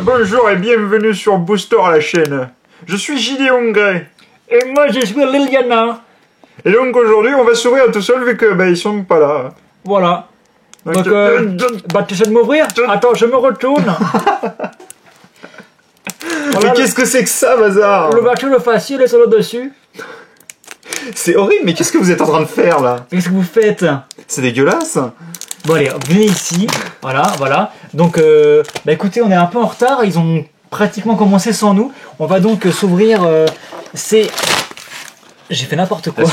Bonjour et bienvenue sur Booster la chaîne. Je suis Gideon Grey. Et moi je suis Liliana. Et donc aujourd'hui on va s'ouvrir tout seul vu que ils sont pas là. Voilà. Donc tu sais de m'ouvrir? Attends, je me retourne. Voilà, mais qu'est-ce que c'est que ça, bazar? L'ouverture le facile et sur le dessus. C'est horrible, mais qu'est-ce que vous êtes en train de faire là? Qu'est-ce que vous faites? C'est dégueulasse. Bon allez, venez ici. Voilà. Donc écoutez, on est un peu en retard. Ils ont pratiquement commencé sans nous. On va donc s'ouvrir ces... J'ai fait n'importe quoi.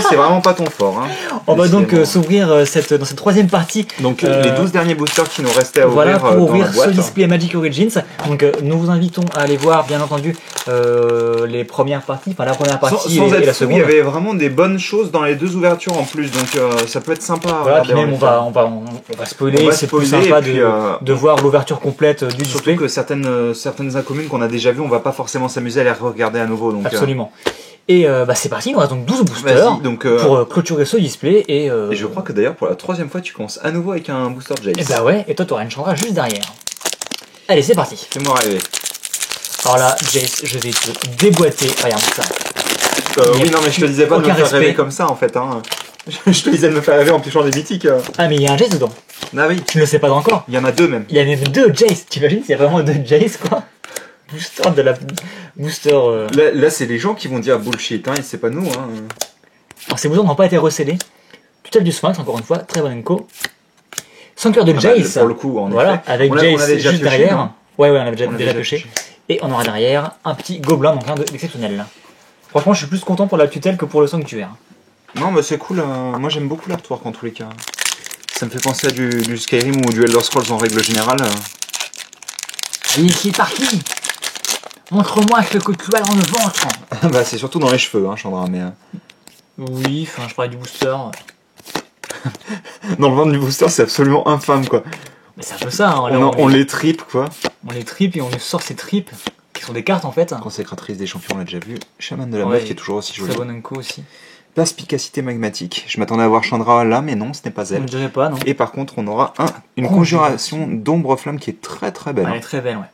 C'est vraiment pas ton fort. Hein. On va donc s'ouvrir dans cette troisième partie. Donc les 12 derniers boosters qui nous restaient à ouvrir. Voilà, pour ouvrir ce boîte. display Magic Origins. Donc nous vous invitons à aller voir, bien entendu, les premières parties, enfin la première partie sans et la seconde. Il y avait vraiment des bonnes choses dans les deux ouvertures en plus, donc ça peut être sympa. Voilà, puis même on va spoiler, c'est plus sympa de voir l'ouverture complète du display. Surtout que certaines incommunes qu'on a déjà vues, on va pas forcément s'amuser à les regarder à nouveau. Donc, absolument. Et c'est parti, on a donc 12 boosters pour clôturer ce display. Et je crois que d'ailleurs pour la troisième fois tu commences à nouveau avec un booster Jace. Et bah ouais, et toi tu auras une Chandra juste derrière. Allez, c'est parti. Fais-moi rêver. Alors là, Jace, je vais te déboîter. Regarde ça. Oui, non, mais je te disais pas de me faire rêver comme ça en fait. Hein. Je te disais de me faire rêver en piochant des mythiques. Ah, mais il y a un Jace dedans. Ah oui. Tu ne le sais pas encore. Il y en a deux même. Il y a même deux Jace. T'imagines, il y a vraiment deux Jace quoi. Booster de la booster. Là c'est les gens qui vont dire bullshit, hein, et c'est pas nous. Hein. Alors ces boosters n'ont pas été recélés. Tutelle du Sphinx, encore une fois, très bonne inco. Sans cœur de Jace. Pour le coup, en voilà, effet. avec Jace juste derrière. Non ouais, on a déjà pioché. Et on aura derrière un petit gobelin, donc rien d'exceptionnel. Franchement, je suis plus content pour la tutelle que pour le sanctuaire. Non, mais c'est cool. Moi j'aime beaucoup l'artwork en tous les cas. Ça me fait penser à du Skyrim ou du Elder Scrolls en règle générale. Allez, c'est parti. Montre-moi ce que tu as dans le ventre. Bah c'est surtout dans les cheveux, hein, Chandra, mais... Oui, enfin je parlais du booster. Dans le ventre du booster, c'est absolument infâme, quoi. Mais c'est un peu ça, hein. Là, on les tripe, quoi. On les tripe et on nous sort ces tripes, qui sont des cartes en fait. Consécratrice des champions, on l'a déjà vu. Chaman de la meuf qui est toujours aussi jolie. Très bonne inco aussi. Perspicacité magmatique. Je m'attendais à voir Chandra là, mais non, ce n'est pas elle. Je ne dirais pas, non. Et par contre, on aura une conjuration d'ombre flamme qui est très très belle. Elle est très belle, ouais.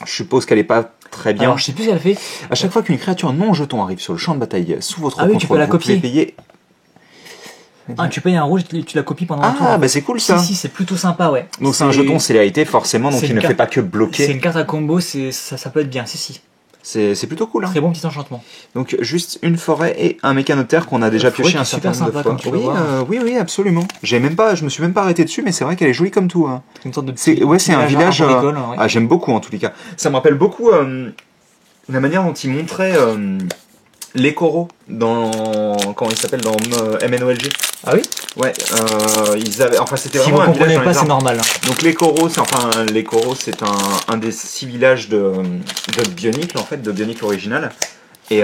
Je suppose qu'elle est pas très bien. Alors, je sais plus ce qu'elle fait. À chaque fois qu'une créature non jeton arrive sur le champ de bataille sous votre contrôle, tu peux la copier. Vous pouvez payer... Ah, tu payes un rouge et tu la copies pendant un tour. Ah, bah c'est cool ça. Si, c'est plutôt sympa, ouais. Donc c'est un jeton célérité, forcément, donc il ne fait pas que bloquer. C'est une carte à combo, ça peut être bien, si. C'est plutôt cool. Hein. Très bon petit enchantement. Donc juste une forêt et un mécanothère qu'on a déjà pioché un certain nombre de fois. Oui, absolument. Je me suis même pas arrêté dessus, mais c'est vrai qu'elle est jolie comme tout. Hein. C'est une sorte de c'est un village. Ah, j'aime beaucoup en tous les cas. Ça me rappelle beaucoup la manière dont ils montraient les coraux dans comment il s'appelle dans MNOLG. Ah oui. Ouais. Ils avaient. Enfin, c'était vraiment. Si vous comprenez pas, c'est normal. Donc les coraux, c'est un des 6 villages de Bionicle en fait, de Bionicle original. Et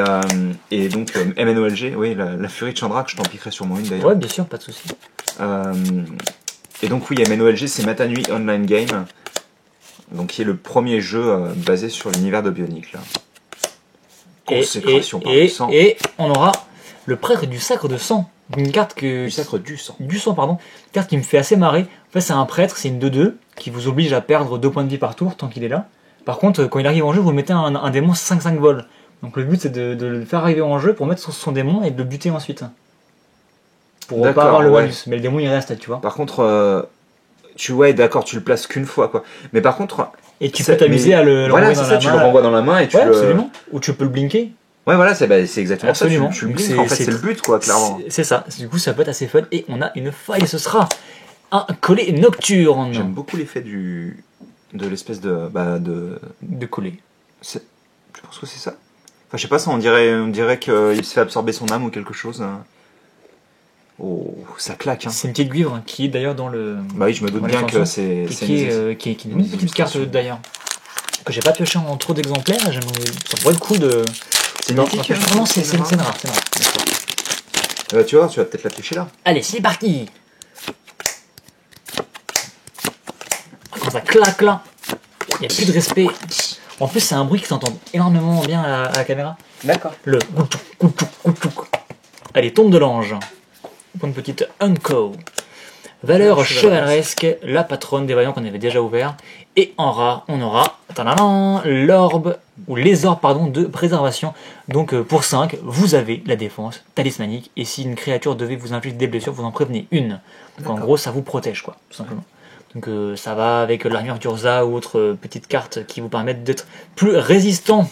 donc MNOLG, oui, la furie de Chandra, que je t'en piquerai sûrement une d'ailleurs. Ouais, bien sûr, pas de souci. Et donc oui, MNOLG, c'est Matanui Online Game, donc qui est le premier jeu basé sur l'univers de Bionicle. Consécration par le sang. Et on aura le prêtre du sacre de sang. Une carte du sacre du sang. Du sang, pardon. Une carte qui me fait assez marrer. En fait, c'est un prêtre, c'est une 2-2 qui vous oblige à perdre 2 points de vie par tour tant qu'il est là. Par contre, quand il arrive en jeu, vous mettez un démon 5-5 vol. Donc le but, c'est de le faire arriver en jeu pour mettre sur son démon et de le buter ensuite. Pour pas avoir le malus. Mais le démon, il reste, tu vois. Par contre, tu le places qu'une fois, quoi. Mais par contre... Et tu peux t'amuser à le renvoyer dans la main. Tu le renvoies dans la main et tu absolument. Ou tu peux le blinker. Ouais, voilà, c'est exactement absolument. ça. Tu le blinks, en fait, c'est le but, quoi, clairement. C'est ça. Du coup, ça peut être assez fun. Et on a une faille, ce sera un collet nocturne. J'aime beaucoup l'effet de l'espèce de collet. Tu penses que c'est ça? Enfin, je sais pas, ça, on dirait qu'il se fait absorber son âme ou quelque chose. Oh, ça claque. Hein. C'est une petite cuivre qui est d'ailleurs dans le. Bah oui, je me doute bien que c'est qui est une petite carte d'ailleurs. Que j'ai pas pioché en trop d'exemplaires. Ça pourrait être cool de. C'est une mythique. Non, c'est rare. Tu vois, tu vas peut-être la piocher là. Allez, c'est parti. Quand ça claque là, il n'y a plus de respect. En plus, c'est un bruit qui s'entend énormément bien à la caméra. D'accord. Le. Allez, tombe de l'ange. Pour une petite Unco. Valeur chevaleresque, la patronne des vaillants qu'on avait déjà ouvert. Et en rare, on aura tadadam, l'orbe, ou les orbes pardon, de préservation. Donc pour 5, vous avez la défense talismanique, et si une créature devait vous infliger des blessures, vous en prévenez une. Donc en gros, ça vous protège, quoi, tout simplement. Donc ça va avec l'armure d'Urza ou autres petites cartes qui vous permettent d'être plus résistant.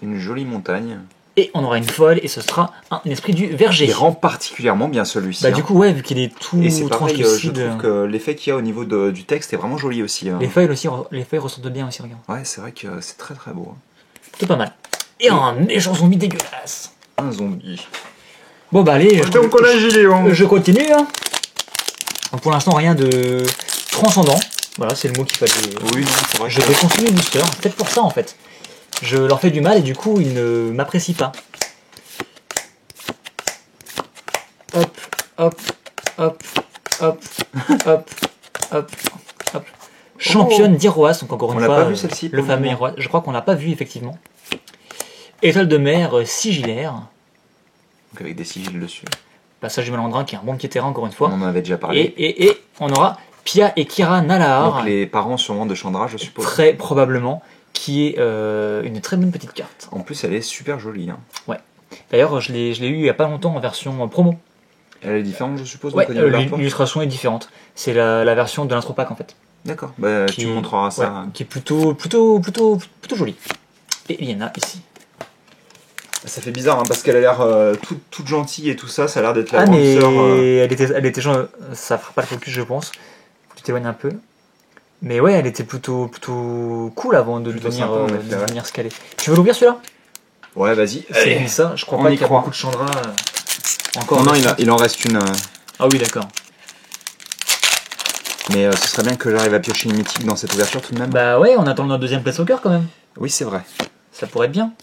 Une jolie montagne. Et on aura une folle, et ce sera un esprit du verger. Il rend particulièrement bien celui-ci. Bah du coup, ouais, vu qu'il est tout et c'est pareil, je translucide. trouve que l'effet qu'il y a au niveau du texte est vraiment joli aussi. Les feuilles ressortent bien aussi, regarde. Ouais, c'est vrai que c'est très très beau. C'est pas mal. Et un méchant zombie dégueulasse. Un zombie. Bon bah allez, je continue. Hein. Donc, pour l'instant, rien de transcendant. Voilà, c'est le mot qu'il fallait. Oui, c'est vrai. Je vais continuer le booster. C'est peut-être pour ça en fait. Je leur fais du mal et du coup, ils ne m'apprécient pas. Hop, hop, hop, hop, hop, hop, hop. Championne d'Iroas, donc encore une On fois, l'a pas vu celle-ci le fameux Iroas. Je crois qu'on l'a pas vu effectivement. Étoile de mer sigillaire. Donc avec des sigils dessus. Passage du Malandrin qui est un bon petit terrain encore une On fois. en avait déjà parlé. Et on aura Pia et Kira Nalaar. Donc les parents sûrement de Chandra, je suppose. Très probablement, qui est une très bonne petite carte. En plus, elle est super jolie. Hein. Ouais. D'ailleurs, je l'ai eu il y a pas longtemps en version promo. Elle est différente, je suppose. Ouais, donc, au niveau de l'artwork. l'illustration est différente. C'est la version de l'intro pack en fait. D'accord. Bah, tu montreras ça. Ouais, qui est plutôt jolie. Et il y en a ici. Ça fait bizarre hein, parce qu'elle a l'air toute gentille et tout ça. Ça a l'air d'être la Ah grande mais sœur. elle était genre, ça fera pas le focus je pense. Tu t'éloignes un peu. Mais ouais, elle était plutôt cool avant de Plutôt devenir, sympa, en effet, ouais. devenir scalée. Tu veux l'ouvrir celui-là? Ouais, vas-y. C'est Allez. ça, je crois On pas y qu'il y a croit. beaucoup de Chandra. Encore. Non, il en reste une. Ah oui, d'accord. Mais ce serait bien que j'arrive à piocher une mythique dans cette ouverture tout de même. Bah ouais, on attend notre deuxième Planeswalker quand même. Oui, c'est vrai. Ça pourrait être bien.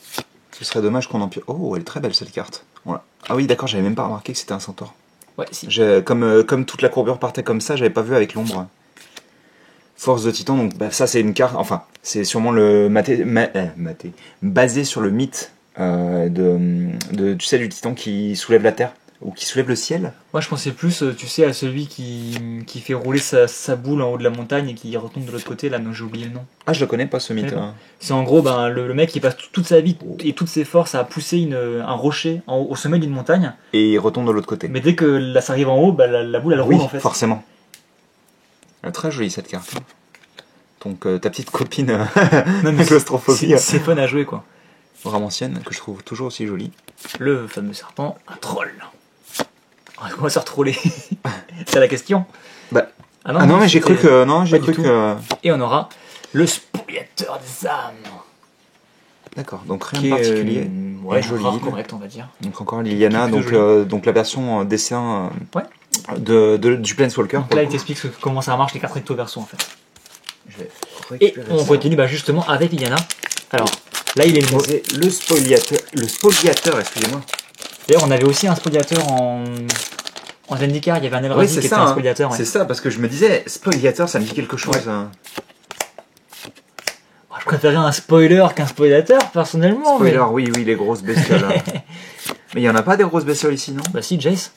Ce serait dommage qu'on en pioche. Oh, elle est très belle cette carte. Voilà. Ah oui, d'accord, j'avais même pas remarqué que c'était un centaure. Ouais, si. Comme toute la courbure partait comme ça, j'avais pas vu avec l'ombre. Force de Titan, donc bah, ça c'est une carte. Enfin, c'est sûrement le basé sur le mythe tu sais, du Titan qui soulève la terre ou qui soulève le ciel. Moi je pensais plus, tu sais, à celui qui fait rouler sa boule en haut de la montagne et qui retombe de l'autre côté, là, non, j'ai oublié le nom. Ah, je le connais pas ce mythe. D'accord. C'est en gros ben, le mec qui passe toute sa vie et toutes ses forces à pousser un rocher au sommet d'une montagne, Et il retombe de l'autre côté. mais dès que là, ça arrive en haut, bah, la boule elle Oui, roule en fait. forcément. Elle est très jolie cette carte. Donc ta petite copine Non, mais claustrophobie, c'est fun à jouer quoi. vraiment ancienne, que je trouve toujours aussi jolie. Le fameux serpent, un troll. On va se retroller. C'est la question. Bah, Ah non, mais j'ai cru c'était- que. Non, j'ai pas du cru tout. que. Et on aura le spoliateur des âmes. D'accord, donc rien Qui de est particulier. ouais, joli. rare correct on va dire. Donc encore Liliana, Qui est plutôt donc la version dessin Ouais. du Planeswalker. Donc là il t'explique comment ça marche les cartes recto verso en fait. Je vais Et récupérer on ça. continue bah, justement avec Liliana. Alors là il est le mot. C'est le spoliateur, excusez-moi. D'ailleurs on avait aussi un spoliateur en Zendikar, il y avait un Eldrazi qui était un spoliateur. Ouais. C'est ça, parce que je me disais, spoliateur, ça me dit quelque chose. Ouais. Hein. Je préférais un spoiler qu'un spoilateur personnellement. Spoiler, oui, les grosses bestioles. Hein. Mais il y en a pas des grosses bestioles ici, non? Bah si, Jace.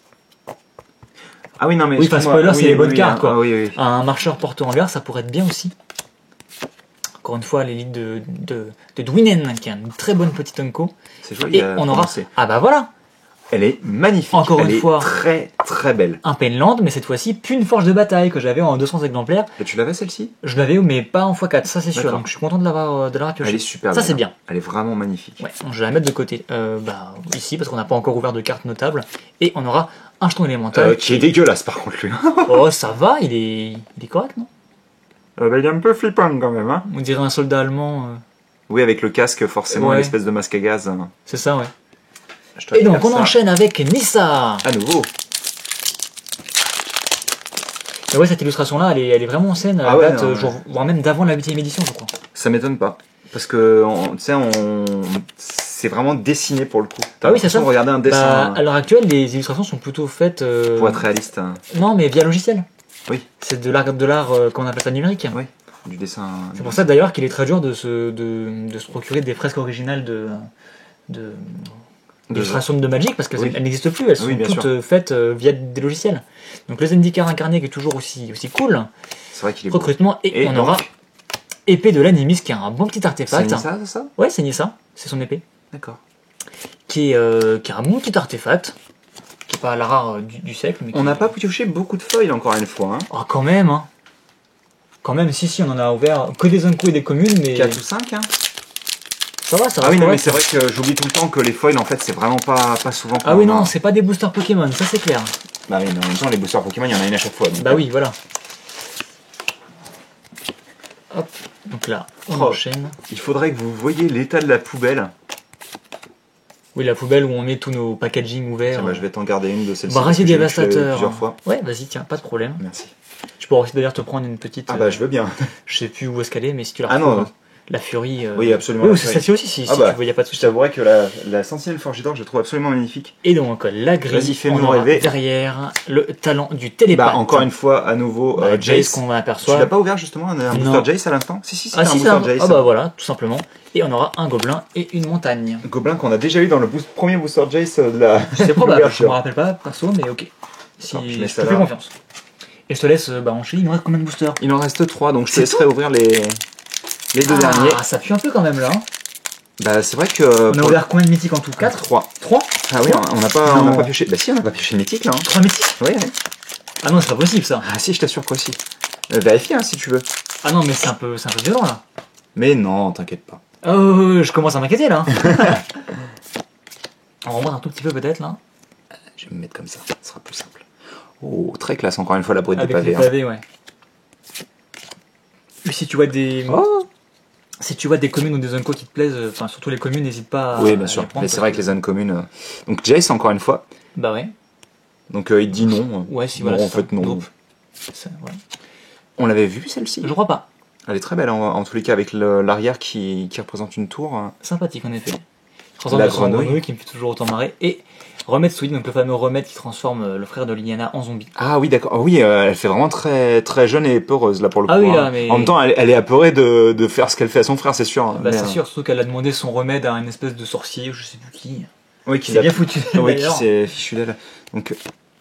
Ah oui, non, mais. Oui, enfin, excuse-moi. spoiler, c'est les bonnes cartes, quoi. Ah, oui. Un marcheur porteur en l'air, ça pourrait être bien aussi. Encore une fois, l'élite de Dwinen, qui a une très bonne petite unco. C'est joli. Et on aura. Ah bah voilà, Elle est magnifique. Encore Elle une est fois. très très belle. un Penland, mais cette fois-ci, plus une forge de bataille que j'avais en 200 exemplaires. Et tu l'avais celle-ci? Je l'avais, mais pas en x4, ça c'est sûr. D'accord. Donc je suis content de l'avoir pioché. Elle est super Ça belle. c'est bien. Elle est vraiment magnifique. Ouais, je vais la mettre de côté. Bah, ici, parce qu'on n'a pas encore ouvert de cartes notables. Et on aura un jeton élémental. Qui est dégueulasse par contre lui. Oh, ça va, il est correct, non? Il est un peu flippant quand même. Hein. On dirait un soldat allemand. Oui, avec le casque, forcément, Ouais. l'espèce de masque à gaz. Hein. C'est ça, ouais. Je te Et donc, regarde on ça. enchaîne avec Nissa. À nouveau. Et ouais, cette illustration-là, elle est vraiment ancienne. Elle Ah ouais, date, non, ouais. voire même d'avant la 8ème édition, je crois. Ça m'étonne pas. Parce que, tu sais, c'est vraiment dessiné pour le coup. T'as Ah oui, c'est l'impression ça. de regarder un dessin Bah, à l'heure actuelle, les illustrations sont plutôt faites. pour être réaliste. Hein. Non, mais via logiciel. Oui. C'est de l'art, qu'on appelle ça numérique. Oui. Du dessin. C'est pour ça d'ailleurs qu'il est très dur de se procurer des fresques originales d'illustration de Magic parce qu'elles Oui. elles n'existent plus, elles sont Oui, bien toutes sûr. faites via des logiciels. Donc le Zendikar incarné qui est toujours aussi cool, C'est vrai qu'il est beau. recrutement et Et on donc, aura épée de l'animis, qui est un bon petit C'est artefact. ça, c'est ça? Ouais, c'est Nissa, c'est son épée. D'accord. Qui est un bon petit artefact. Qui est pas la rare du siècle. Mais On n'a pas pioché beaucoup de foils encore une fois. Hein. Oh, quand même, hein. Quand même, si, on en a ouvert que des Unco et des communes, mais 4 ou 5, hein. ça va, ça va. Ah oui, non, mais correct. c'est vrai que j'oublie tout le temps que les foils, en fait, c'est vraiment pas souvent. Ah oui, non, c'est pas des boosters Pokémon, ça c'est clair. Bah oui, mais en même temps, les boosters Pokémon, il y en a une à chaque fois. Donc... Bah oui, voilà. Hop, donc là, on Oh. enchaîne. Il faudrait que vous voyiez l'état de la poubelle. Oui, la poubelle où on met tous nos packaging ouverts. Tiens, bah, je vais t'en garder une de celles-ci. Brasier parce que j'ai eu dévastateur. plusieurs fois. Ouais, vas-y, tiens, pas de problème. Merci. Tu pourras aussi d'ailleurs te prendre une petite. Ah bah, je veux bien. Je sais plus où est-ce qu'elle est, mais si tu la Ah retrouves, non. hein. La furie. Oui, absolument. Oui, la c'est furie. celle-ci aussi, si Ah tu bah, veux, y a pas de Je souci. t'avouerais que la Sentinelle Forge d'Or, je la trouve absolument magnifique. Et donc, la grille, Vas-y, fais-nous on aura rêver. derrière le talent du télépathe. Bah, encore une fois, à nouveau, Bah, Jace. qu'on Tu aperçoit. l'as pas ouvert justement, un Non. booster Jace à l'instant? Si, Ah c'était si, un c'est booster Jace. Ah bah voilà, tout simplement. Et on aura un gobelin et une montagne. Gobelin qu'on a déjà eu dans le premier booster Jace de la. C'est probable, je l'ouverture. me rappelle pas perso, mais ok. Si, D'accord, je mets je ça te fais là. confiance. Et je te laisse enchaîner, il nous reste combien de boosters? Il en reste 3, donc je te C'est laisserai ouvrir les deux derniers. Ah, ça pue un peu quand même là. Hein. Bah, c'est vrai que. On a ouvert combien de mythiques en tout? 4? 3. 3? Ah oui, on n'a pas, Non. pioché. Bah, si, on n'a pas pioché mythique là. Hein. 3 mythiques? Oui, Ah non, c'est pas possible ça. Ah, si, je t'assure que si. Vérifie hein, si tu veux. Ah non, mais c'est un peu violent là. Mais non, t'inquiète pas. Oh, je commence à m'inquiéter là. On remonte un tout petit peu peut-être là. Je vais me mettre comme ça, ce sera plus simple. Oh, très classe, encore une fois, la bride des Avec pavés. les pavés, ouais. Et si tu vois des. Oh. Si tu vois des communes ou des Unco qui te plaisent, enfin surtout les communes, n'hésite pas à. Oui, bien sûr. les prendre, Mais c'est parce vrai que les zones communes. Donc, Jace, encore une fois. que- Bah ouais. Donc, il dit non. Ouais, si Non, voilà. en c'est fait, ça. non. Donc, ouais. On l'avait vu celle-ci. Je crois pas. Elle est très belle en tous les cas avec l'arrière qui représente une tour. Sympathique en effet. La grenouille. Qui me fait toujours autant marrer. Et remède Sweet, donc le fameux remède qui transforme le frère de Liliana en zombie. Ah oui, d'accord. Oh oui, elle fait vraiment très, très jeune et peureuse là pour le coup. Ah oui, hein. là, mais- En même temps, elle est apeurée de faire ce qu'elle fait à son frère, c'est sûr. hein. Bah Mais, c'est sûr, surtout qu'elle a demandé son remède à une espèce de sorcier, je sais plus qui. Oui, qui C'est bien foutu. Oui, qui d'ailleurs. s'est fichu d'elle. Donc,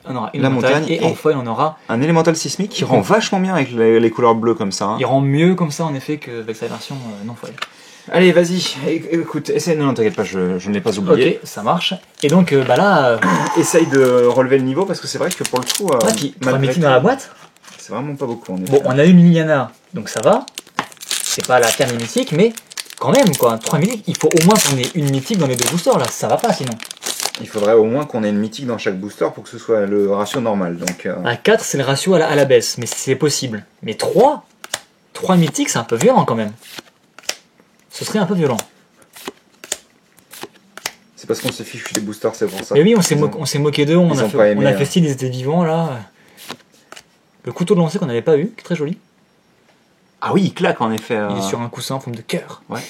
On aura une La montagne, montagne et et- en foil on aura. un élémental sismique qui Qui rend rend- vachement bien avec les couleurs bleues comme ça. hein. Il rend mieux comme ça en effet qu'avec sa version non foil. Allez, vas-y. Écoute, essaye. Non, t'inquiète pas, je ne l'ai pas oublié. Ok, ça marche. Et donc bah là, Essaye de relever le niveau parce que c'est vrai que pour le coup. puis 3 malgré mythiques tout, dans la boîte. C'est vraiment pas beaucoup. Bon, on a une Liliana, donc ça va. C'est pas la terme mythique, mais quand même quoi. 3 mythiques, il faut au moins qu'on ait une mythique dans les deux boosters là, ça va pas sinon. Il faudrait au moins qu'on ait une mythique dans chaque booster pour que ce soit le ratio normal. Donc, À 4, c'est le ratio à la baisse, mais c'est possible. Mais 3 mythiques, c'est un peu violent quand même. Ce serait un peu violent. c'est parce qu'on s'est fichu des boosters, c'est pour ça. Mais oui, on s'est Ils ont- moqué d'eux, on ils a ont fait, pas aimé, on a hein. fait style, ils étaient vivants là. Le couteau de lancer qu'on n'avait pas eu, qui est très joli. Ah oui, il claque en effet. Il est sur un coussin en forme de cœur. Ouais.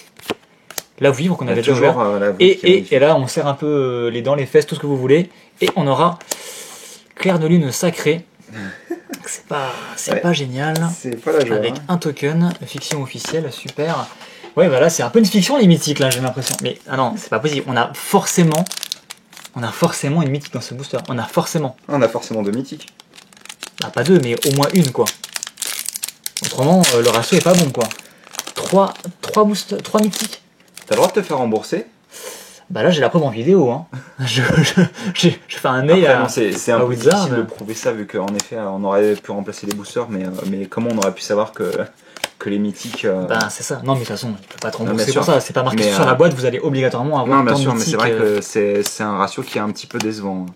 Là, vivre qu'on Il y a avait déjà toujours ouvert. la voûte qui est magnifique. Et là, on serre un peu les dents, les fesses, tout ce que vous voulez. Et on aura Clair de Lune sacré. C'est Ouais. pas génial. C'est pas la joie. Avec hein. un token, fiction officielle, super. Ouais, voilà, c'est un peu une fiction les mythiques là, j'ai l'impression. Mais ah non, c'est pas possible. On a forcément une mythique dans ce booster. On a forcément. On a forcément deux mythiques. Ah, pas deux, mais au moins une quoi. Autrement, le ratio est pas bon quoi. 3 mythiques. T'as le droit de te faire rembourser. Bah là, j'ai la preuve en vidéo. Hein. je fais un mail Après, à. non, c'est un à peu Wizard. difficile de prouver ça vu qu'en effet on aurait pu remplacer les boosters, mais comment on aurait pu savoir que les mythiques. Ben c'est ça. Non mais de toute façon, il peut pas te Non, rembourser bien pour sûr. ça. C'est pas marqué Mais, sur la boîte. Vous allez obligatoirement avoir. Non, bien tant de sûr, mais c'est mythiques, vrai que c'est un ratio qui est un petit peu décevant.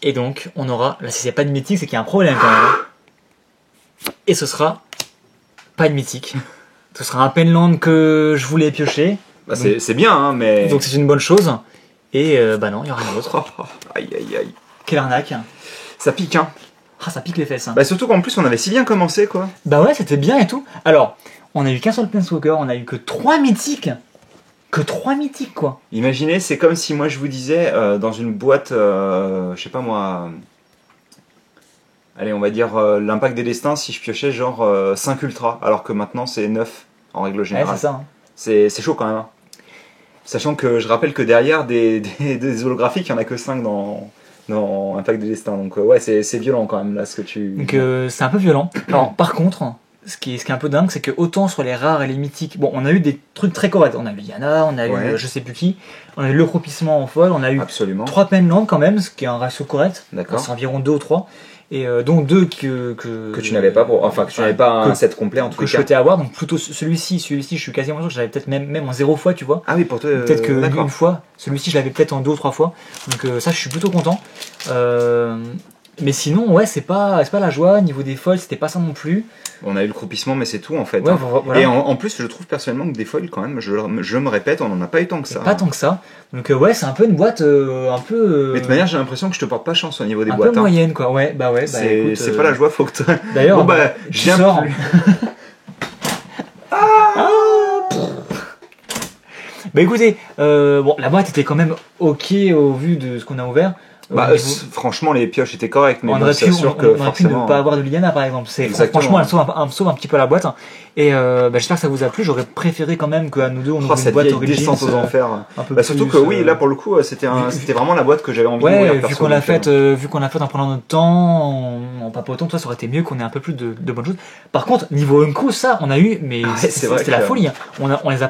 Et donc, on aura. Là, si c'est pas de mythique, c'est qu'il y a un problème quand même. hein. Et ce sera pas de mythique. Ce sera un Penland que je voulais piocher. Bah, c'est bien, hein, mais. Donc c'est une bonne chose. Et bah non, il y aura rien d'autre. Oh, oh, aïe aïe aïe. Quelle arnaque. Ça pique, hein. Ah, ça pique les fesses. Hein. Bah, surtout qu'en plus on avait si bien commencé, quoi. Bah ouais, c'était bien et tout. Alors, on a eu qu'un seul Planeswalker, on a eu que 3 mythiques. Que 3 mythiques, quoi. Imaginez, c'est comme si moi je vous disais dans une boîte, je sais pas moi. Allez, on va dire l'impact des destins si je piochais genre 5 ultras, alors que maintenant c'est 9 en règle Ouais, générale. c'est ça. Hein. C'est chaud quand même. Hein. Sachant que je rappelle que derrière des holographiques, il n'y en a que 5 dans Impact des destins. Donc ouais, c'est violent quand même là ce que tu. Donc c'est un peu violent. Alors, par contre, ce qui est un peu dingue, c'est que autant sur les rares et les mythiques, bon, on a eu des trucs très corrects. On a eu Yana, on a eu je sais plus qui, on a eu le croupissement en folle, on a eu Absolument. 3 Penland quand même, ce qui est un ratio correct. D'accord. C'est environ 2 ou 3. Et donc 2 que tu n'avais pas, que tu n'avais pas un set complet en tout cas. Que je souhaitais avoir, donc plutôt celui-ci, je suis quasiment sûr que j'avais peut-être même en 0 fois, tu vois. Ah oui, pour toi. Peut-être que une fois. Celui-ci, je l'avais peut-être en 2 ou 3 fois. Donc ça, je suis plutôt content. Mais sinon, ouais, c'est pas la joie. Niveau des foils, c'était pas ça non plus. On a eu le croupissement, mais c'est tout en fait. Ouais, voilà. Et en plus, je trouve personnellement que des foils, quand même, je me répète, on en a pas eu tant que ça. Pas tant que ça. Donc ouais, c'est un peu une boîte un peu. Mais de toute manière, j'ai l'impression que je te porte pas chance au niveau des un boîtes. Un peu moyenne, quoi. Ouais, bah ouais. C'est pas la joie, faut que. D'ailleurs, bon bah, je sors. Bah écoutez, bon, la boîte était quand même ok au vu de ce qu'on a ouvert. Bah, franchement, les pioches étaient correctes, mais on aurait pu, sûr que on aurait forcément... pu ne pas avoir de Liliana par exemple. Franchement, elle sauve un petit peu la boîte. Et j'espère que ça vous a plu. J'aurais préféré quand même qu'à nous deux on ouvre une boîte Origins descente aux enfers. Surtout que oui, là pour le coup, c'était vraiment la boîte que j'avais envie d'ouvrir. Vu qu'on l'a faite en prenant notre temps, en papotant, toi, ça aurait été mieux qu'on ait un peu plus de bonnes choses. Par contre, niveau Unko, ça, on a eu, mais c'était la folie. On les a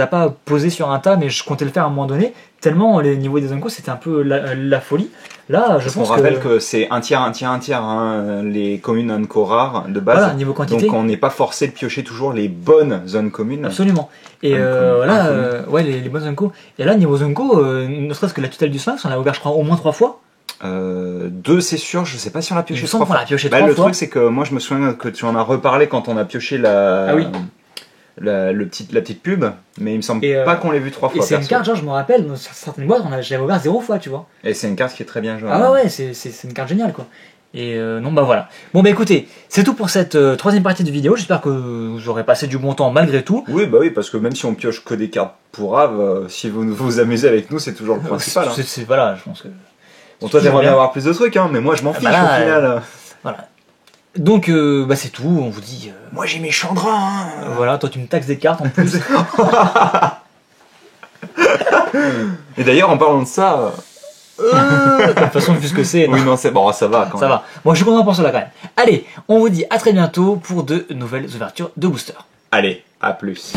pas posés sur un tas, mais je comptais le faire à un moment donné. Tellement les niveaux des Unko, c'était un peu la folie. Là, je pense qu'on rappelle que c'est un tiers, hein, les communes Unko rares de base. Voilà, niveau quantité. Donc on n'est pas forcé de piocher toujours les bonnes zones communes. Absolument. Et ouais, les bonnes Unko. Et là, niveau Unko, ne serait-ce que la tutelle du Sphinx, on l'a ouvert, je crois, au moins 3 fois. 2 c'est sûr, je sais pas si on l'a pioché 3 fois. Le truc c'est que moi je me souviens que tu en as reparlé quand on a pioché la petite pub, mais il me semble pas qu'on l'ait vu 3 fois. Et c'est une carte, genre je me rappelle, dans certaines boîtes, j'avais ouvert 0 fois, tu vois. Et c'est une carte qui est très bien jouée. Ah ouais, c'est une carte géniale quoi. Et non, bah voilà. Bon, bah écoutez, c'est tout pour cette 3ème partie de vidéo. J'espère que vous aurez passé du bon temps malgré tout. Oui, bah oui, parce que même si on pioche que des cartes pour Ave, si vous vous amusez avec nous, c'est toujours le principal. Voilà, je pense que. Bon, toi t'aimerais bien avoir plus de trucs, hein, mais moi je m'en fiche au final. Voilà. Donc, bah c'est tout, on vous dit. Moi j'ai mes Chandra, hein. Voilà, toi tu me taxes des cartes en plus. Et d'ailleurs, en parlant de ça. De toute façon, vu ce que c'est. Oui, non, c'est bon, ça va quand même. Ça va. Bon, je suis content pour cela quand même. Allez, on vous dit à très bientôt pour de nouvelles ouvertures de booster. Allez, à plus.